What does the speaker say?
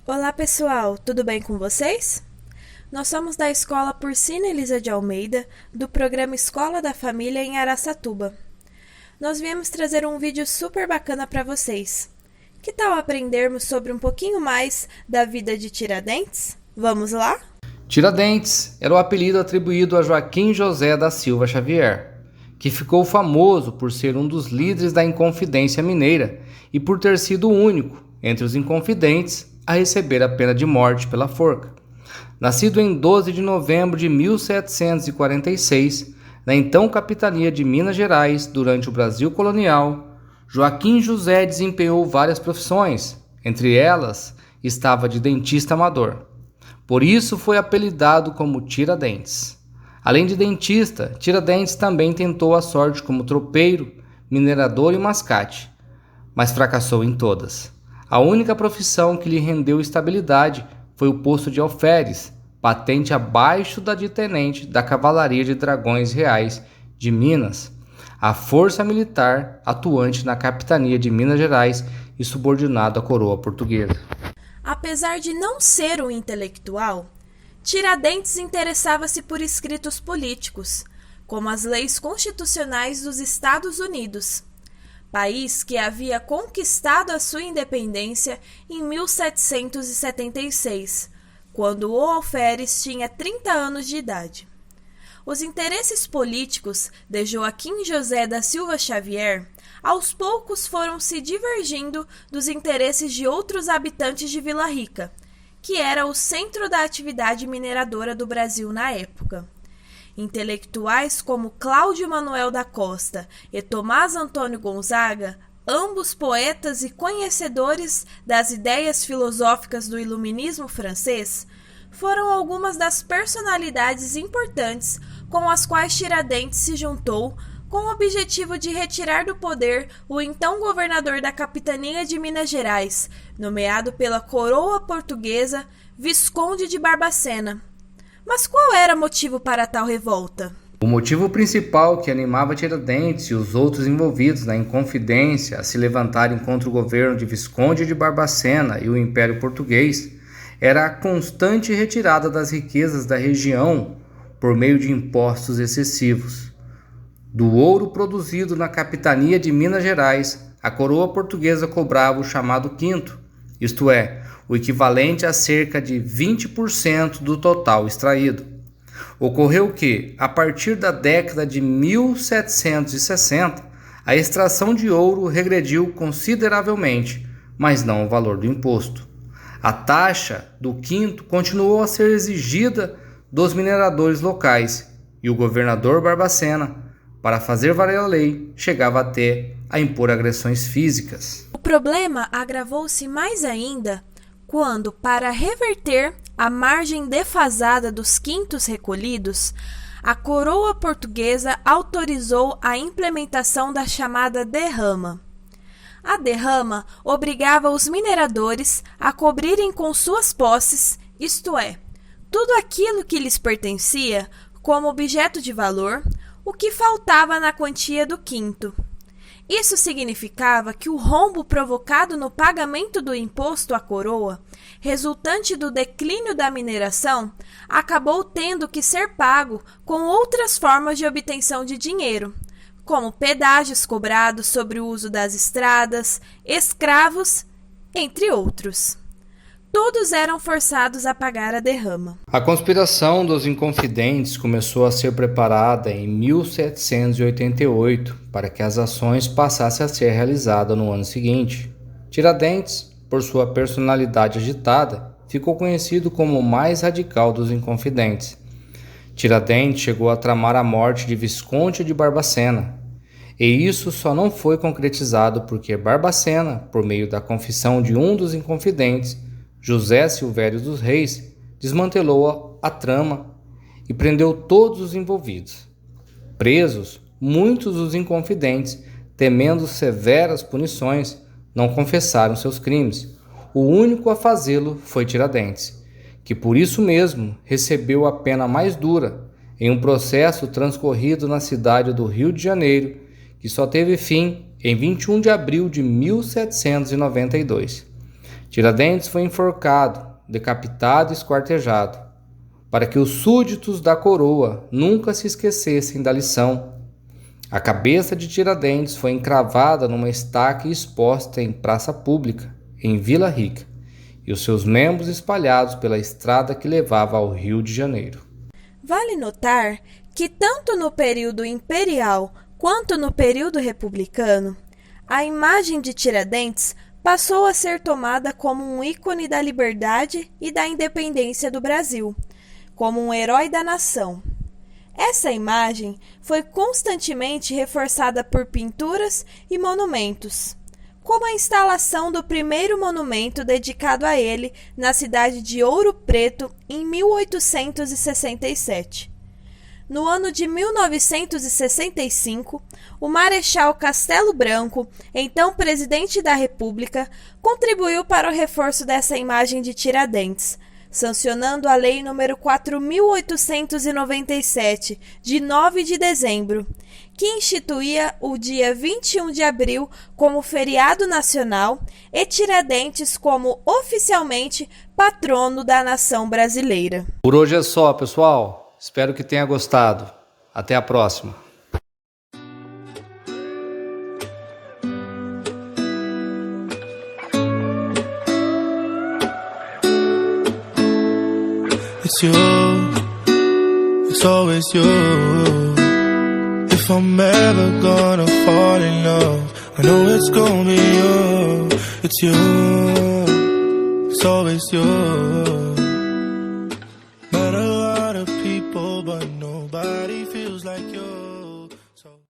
Olá pessoal, tudo bem com vocês? Nós somos da Escola Porcina Elisa de Almeida, do programa Escola da Família em Araçatuba. Nós viemos trazer um vídeo super bacana para vocês. Que tal aprendermos sobre um pouquinho mais da vida de Tiradentes? Vamos lá? Tiradentes era o apelido atribuído a Joaquim José da Silva Xavier, que ficou famoso por ser um dos líderes da Inconfidência Mineira e por ter sido o único, entre os inconfidentes, a receber a pena de morte pela forca. Nascido em 12 de novembro de 1746, na então capitania de Minas Gerais, durante o Brasil colonial, Joaquim José desempenhou várias profissões, entre elas estava de dentista amador. Por isso foi apelidado como Tiradentes. Além de dentista, Tiradentes também tentou a sorte como tropeiro, minerador e mascate, mas fracassou em todas. A única profissão que lhe rendeu estabilidade foi o posto de alferes, patente abaixo da de tenente da Cavalaria de Dragões Reais de Minas, a força militar atuante na capitania de Minas Gerais e subordinado à coroa portuguesa. Apesar de não ser um intelectual, Tiradentes interessava-se por escritos políticos, como as leis constitucionais dos Estados Unidos, país que havia conquistado a sua independência em 1776, quando o alferes tinha 30 anos de idade. Os interesses políticos de Joaquim José da Silva Xavier aos poucos foram se divergindo dos interesses de outros habitantes de Vila Rica, que era o centro da atividade mineradora do Brasil na época. Intelectuais como Cláudio Manuel da Costa e Tomás Antônio Gonzaga, ambos poetas e conhecedores das ideias filosóficas do iluminismo francês, foram algumas das personalidades importantes com as quais Tiradentes se juntou com o objetivo de retirar do poder o então governador da capitania de Minas Gerais, nomeado pela coroa portuguesa, Visconde de Barbacena. Mas qual era o motivo para tal revolta? O motivo principal que animava Tiradentes e os outros envolvidos na Inconfidência a se levantarem contra o governo de Visconde de Barbacena e o Império Português era a constante retirada das riquezas da região por meio de impostos excessivos. Do ouro produzido na capitania de Minas Gerais, a coroa portuguesa cobrava o chamado quinto, isto é, o equivalente a cerca de 20% do total extraído. Ocorreu que, a partir da década de 1760, a extração de ouro regrediu consideravelmente, mas não o valor do imposto. A taxa do quinto continuou a ser exigida dos mineradores locais e o governador Barbacena, para fazer valer a lei, chegava até a impor agressões físicas. O problema agravou-se mais ainda quando, para reverter a margem defasada dos quintos recolhidos, a coroa portuguesa autorizou a implementação da chamada derrama. A derrama obrigava os mineradores a cobrirem com suas posses, isto é, tudo aquilo que lhes pertencia como objeto de valor, o que faltava na quantia do quinto. Isso significava que o rombo provocado no pagamento do imposto à coroa, resultante do declínio da mineração, acabou tendo que ser pago com outras formas de obtenção de dinheiro, como pedágios cobrados sobre o uso das estradas, escravos, entre outros. Todos eram forçados a pagar a derrama. A conspiração dos Inconfidentes começou a ser preparada em 1788 para que as ações passassem a ser realizadas no ano seguinte. Tiradentes, por sua personalidade agitada, ficou conhecido como o mais radical dos Inconfidentes. Tiradentes chegou a tramar a morte de Visconde de Barbacena, e isso só não foi concretizado porque Barbacena, por meio da confissão de um dos Inconfidentes, José Silvério dos Reis, desmantelou a trama e prendeu todos os envolvidos. Presos, muitos dos inconfidentes, temendo severas punições, não confessaram seus crimes. O único a fazê-lo foi Tiradentes, que por isso mesmo recebeu a pena mais dura em um processo transcorrido na cidade do Rio de Janeiro, que só teve fim em 21 de abril de 1792. Tiradentes foi enforcado, decapitado e esquartejado, para que os súditos da coroa nunca se esquecessem da lição. A cabeça de Tiradentes foi encravada numa estaca e exposta em praça pública, em Vila Rica, e os seus membros espalhados pela estrada que levava ao Rio de Janeiro. Vale notar que tanto no período imperial quanto no período republicano, a imagem de Tiradentes passou a ser tomada como um ícone da liberdade e da independência do Brasil, como um herói da nação. Essa imagem foi constantemente reforçada por pinturas e monumentos, como a instalação do primeiro monumento dedicado a ele na cidade de Ouro Preto em 1867. No ano de 1965, o Marechal Castelo Branco, então presidente da República, contribuiu para o reforço dessa imagem de Tiradentes, sancionando a Lei nº 4.897, de 9 de dezembro, que instituía o dia 21 de abril como feriado nacional e Tiradentes como oficialmente patrono da nação brasileira. Por hoje é só, pessoal. Espero que tenha gostado. Até a próxima. It's you, it's always you. If I'm ever gonna fall in love, I know it's gonna be you. It's you, it's always you.